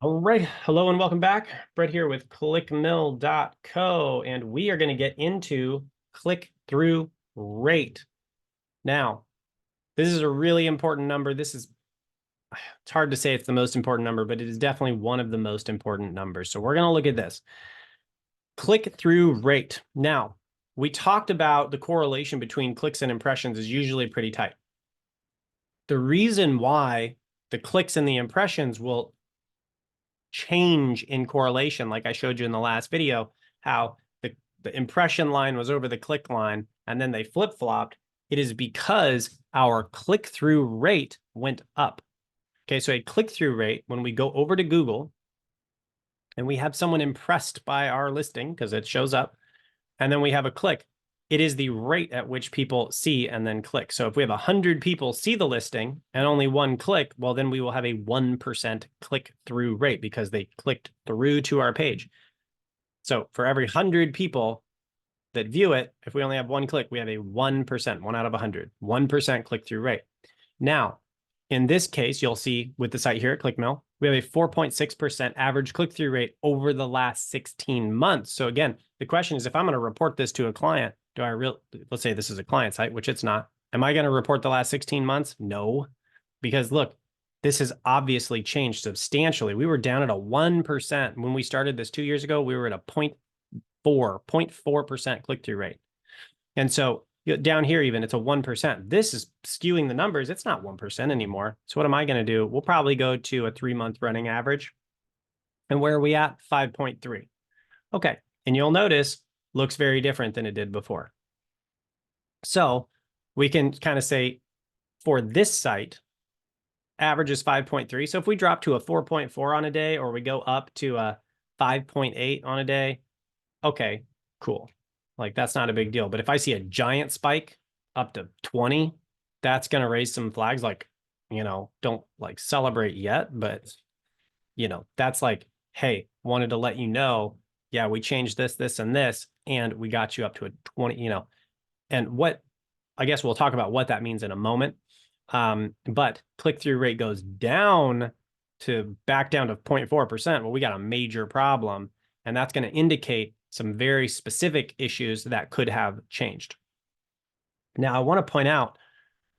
All right. Hello and welcome back. Brett here with clickmill.co, and we are going to get into click-through rate. Now, this is a really important number. It's hard to say it's the most important number, but it is definitely one of the most important numbers. So we're going to look at this. Click-through rate. Now, we talked about the correlation between clicks and impressions is usually pretty tight. The reason why the clicks and the impressions will change in correlation, like I showed you in the last video, how the impression line was over the click line and then they flip-flopped. It is because our click-through rate went up. Okay, so a click-through rate, when we go over to Google and we have someone impressed by our listing because it shows up, and then we have a click, it is the rate at which people see and then click. So if we have 100 people see the listing and only one click, well, then we will have a 1% click-through rate because they clicked through to our page. So for every 100 people that view it, if we only have one click, we have a 1%, 1 out of 100, 1% click-through rate. Now, in this case, you'll see with the site here at Clickmill, we have a 4.6% average click-through rate over the last 16 months. So again, the question is, if I'm going to report this to a client, let's say this is a client site, which it's not. Am I going to report the last 16 months? No, because look, this has obviously changed substantially. We were down at a 1%. When we started this 2 years ago, we were at a 0.4% click-through rate. And so down here, even it's a 1%. This is skewing the numbers. It's not 1% anymore. So what am I going to do? We'll probably go to a 3-month running average. And where are we at? 5.3. Okay. And you'll notice looks very different than it did before. So we can kind of say for this site, average is 5.3. So if we drop to a 4.4 on a day, or we go up to a 5.8 on a day, okay, cool. Like that's not a big deal. But if I see a giant spike up to 20, that's going to raise some flags. Like, don't like celebrate yet, but that's like, hey, wanted to let you know, yeah, we changed this, this, and this, and we got you up to a 20, and what, I guess we'll talk about what that means in a moment. But click-through rate goes down back down to 0.4%. Well, we got a major problem, and that's going to indicate some very specific issues that could have changed. Now, I want to point out,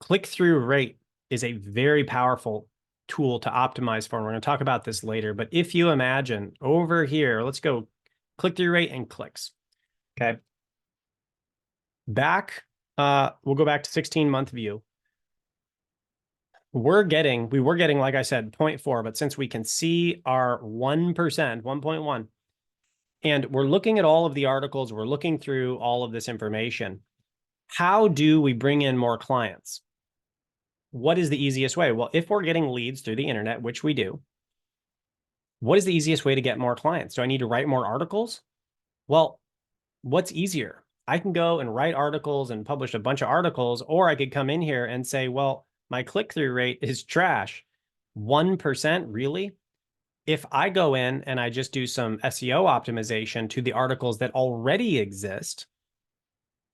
click-through rate is a very powerful tool to optimize for. And we're going to talk about this later. But if you imagine over here, let's go click-through rate and clicks. Okay. We'll go back to 16-month view. We were getting, like I said, 0.4, but since we can see our 1%, 1.1, and we're looking at all of the articles, we're looking through all of this information. How do we bring in more clients? What is the easiest way? Well, if we're getting leads through the internet, which we do, what is the easiest way to get more clients? Do I need to write more articles? Well, what's easier? I can go and write articles and publish a bunch of articles, or I could come in here and say, well, my click-through rate is trash. 1%, really? If I go in and I just do some SEO optimization to the articles that already exist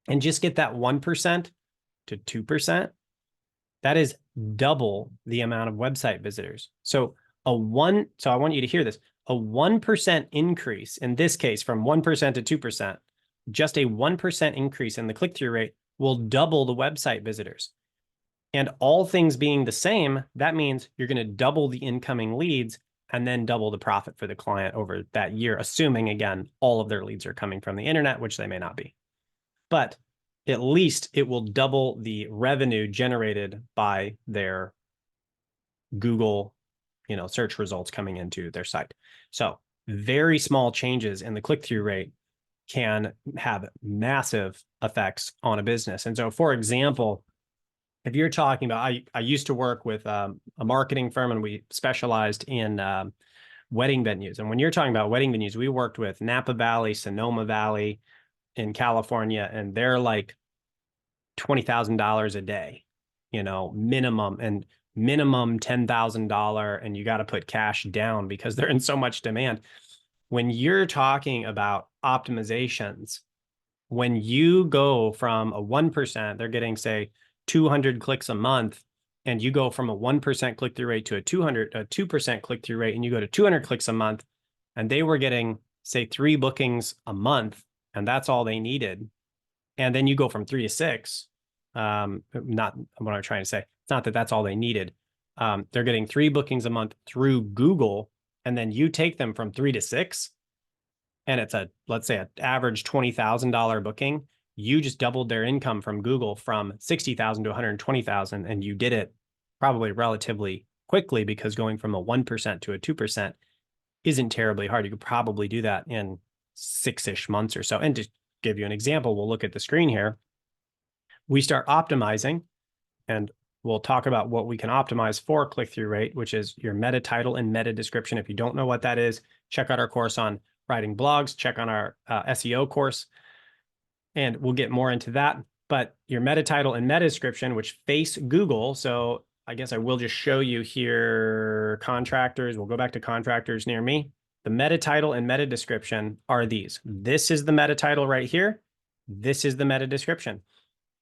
and just get that 1% to 2%, that is double the amount of website visitors. So I want you to hear this, a 1% increase, in this case, from 1% to 2%, just a 1% increase in the click-through rate will double the website visitors. And all things being the same, that means you're going to double the incoming leads and then double the profit for the client over that year, assuming, again, all of their leads are coming from the internet, which they may not be. But at least it will double the revenue generated by their Google, search results coming into their site. So very small changes in the click-through rate can have massive effects on a business. And so, for example, if you're talking about, I used to work with a marketing firm, and we specialized in wedding venues. And when you're talking about wedding venues, we worked with Napa Valley, Sonoma Valley in California, and they're like $20,000 a day, minimum, and minimum $10,000, and you got to put cash down because they're in so much demand. When you're talking about optimizations, when you go from a 1%, they're getting, say, 200 clicks a month, and you go from a 1% click-through rate to a 2% click-through rate, and you go to 200 clicks a month, and they were getting, say, 3 bookings a month, and that's all they needed. And then you go from 3 to 6. Not what I'm trying to say. It's not that that's all they needed. They're getting 3 bookings a month through Google, and then you take them from 3 to 6, and it's let's say an average $20,000 booking. You just doubled their income from Google from 60,000 to 120,000, and you did it probably relatively quickly, because going from a 1% to a 2% isn't terribly hard. You could probably do that in 6-ish months or so. And to give you an example, we'll look at the screen here. We start optimizing, and we'll talk about what we can optimize for click-through rate, which is your meta title and meta description. If you don't know what that is, check out our course on writing blogs, check on our SEO course, and we'll get more into that. But your meta title and meta description, which face Google. So I guess I will just show you here, contractors. We'll go back to contractors near me. The meta title and meta description are these. This is the meta title right here. This is the meta description.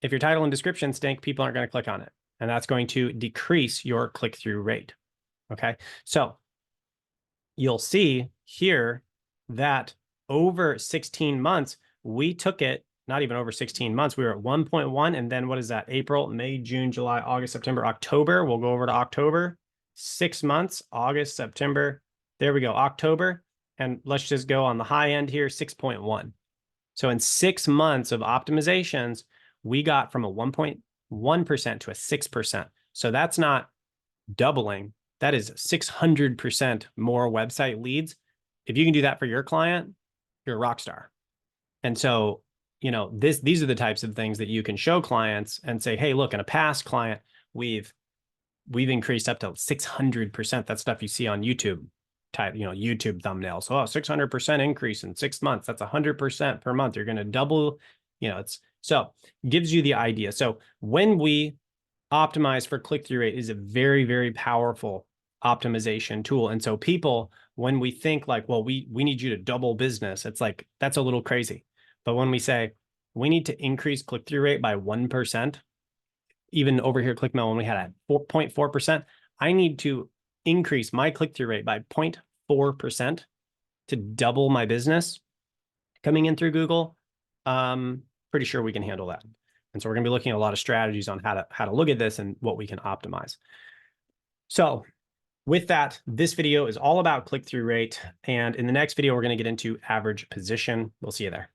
If your title and description stink, people aren't going to click on it. And that's going to decrease your click-through rate. Okay. So you'll see here that over 16 months, we took it, not even over 16 months, we were at 1.1. And then what is that? April, May, June, July, August, September, October. We'll go over to October. 6 months, August, September. There we go, October. And let's just go on the high end here, 6.1. So in 6 months of optimizations, we got from a 1.1% to a 6%. So that's not doubling. That is 600% more website leads. If you can do that for your client, you're a rock star. And so, you know, these are the types of things that you can show clients and say, hey, look, in a past client, we've increased up to 600%. That stuff you see on YouTube, YouTube thumbnails. Oh, 600% increase in 6 months. That's 100% per month. You're going to double, so gives you the idea. So when we optimize for click-through rate, is a very, very powerful optimization tool. And so people, when we think like, well, we need you to double business, it's like, that's a little crazy. But when we say we need to increase click-through rate by 1%, even over here, Clickmill, when we had a 4.4%, I need to increase my click-through rate by 0.4% to double my business coming in through Google. Pretty sure we can handle that. And so we're going to be looking at a lot of strategies on how to look at this and what we can optimize. So with that, this video is all about click-through rate. And in the next video, we're going to get into average position. We'll see you there.